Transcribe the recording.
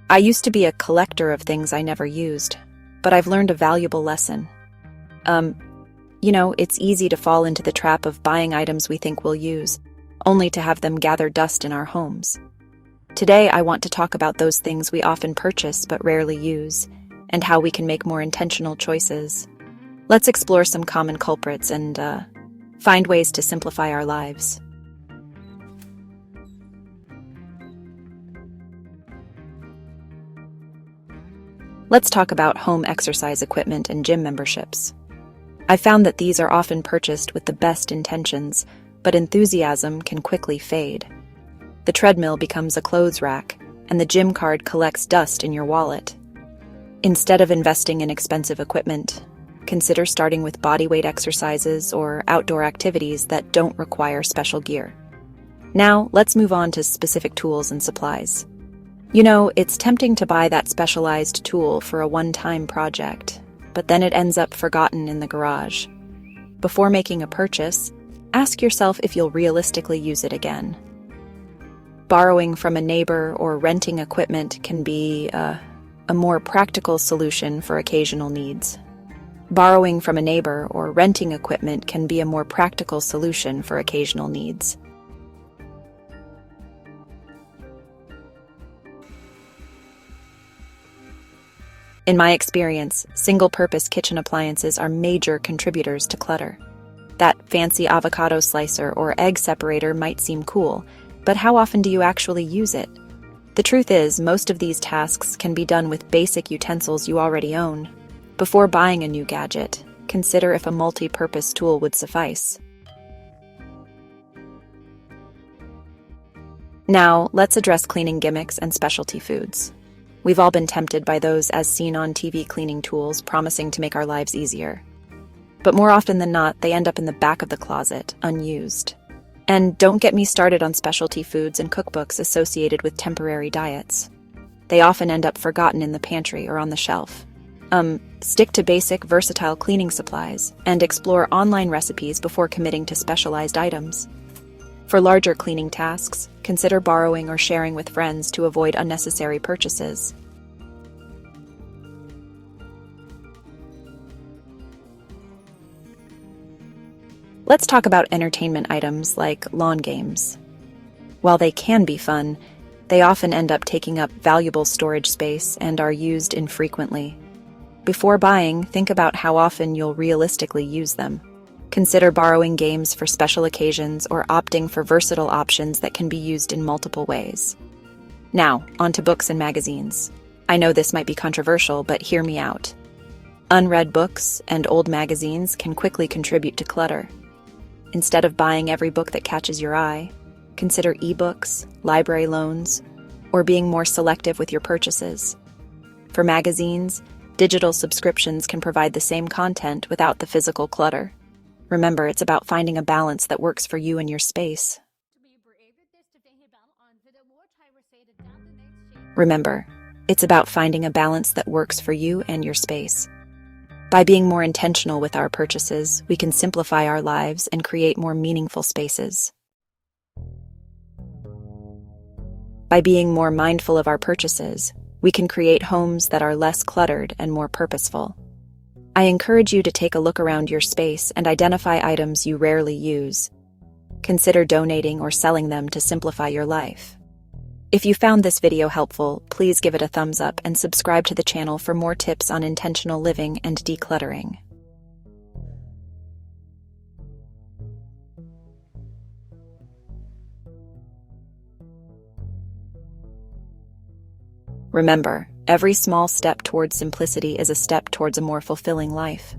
I used to be a collector of things I never used, but I've learned a valuable lesson. It's easy to fall into the trap of buying items we think we'll use, only to have them gather dust in our homes. Today, I want to talk about those things we often purchase but rarely use, and how we can make more intentional choices. Let's explore some common culprits and find ways to simplify our lives. Let's talk about home exercise equipment and gym memberships. I've found that these are often purchased with the best intentions, but enthusiasm can quickly fade. The treadmill becomes a clothes rack, and the gym card collects dust in your wallet. Instead of investing in expensive equipment, consider starting with bodyweight exercises or outdoor activities that don't require special gear. Now, let's move on to specific tools and supplies. It's tempting to buy that specialized tool for a one-time project, but then it ends up forgotten in the garage. Before making a purchase, ask yourself if you'll realistically use it again. Borrowing from a neighbor or renting equipment can be a more practical solution for occasional needs. Borrowing from a neighbor or renting equipment can be a more practical solution for occasional needs. In my experience, single-purpose kitchen appliances are major contributors to clutter. That fancy avocado slicer or egg separator might seem cool, but how often do you actually use it? The truth is, most of these tasks can be done with basic utensils you already own. Before buying a new gadget, consider if a multi-purpose tool would suffice. Now, let's address cleaning gimmicks and specialty foods. We've all been tempted by those as seen on TV cleaning tools promising to make our lives easier. But more often than not, they end up in the back of the closet, unused. And don't get me started on specialty foods and cookbooks associated with temporary diets. They often end up forgotten in the pantry or on the shelf. Stick to basic, versatile cleaning supplies and explore online recipes before committing to specialized items. For larger cleaning tasks, consider borrowing or sharing with friends to avoid unnecessary purchases. Let's talk about entertainment items like lawn games. While they can be fun, they often end up taking up valuable storage space and are used infrequently. Before buying, think about how often you'll realistically use them. Consider borrowing games for special occasions or opting for versatile options that can be used in multiple ways. Now, onto books and magazines. I know this might be controversial, but hear me out. Unread books and old magazines can quickly contribute to clutter. Instead of buying every book that catches your eye, consider ebooks, library loans, or being more selective with your purchases. For magazines, digital subscriptions can provide the same content without the physical clutter. Remember, it's about finding a balance that works for you and your space. Remember, it's about finding a balance that works for you and your space. By being more intentional with our purchases, we can simplify our lives and create more meaningful spaces. By being more mindful of our purchases, we can create homes that are less cluttered and more purposeful. I encourage you to take a look around your space and identify items you rarely use. Consider donating or selling them to simplify your life. If you found this video helpful, please give it a thumbs up and subscribe to the channel for more tips on intentional living and decluttering. Remember, every small step towards simplicity is a step towards a more fulfilling life.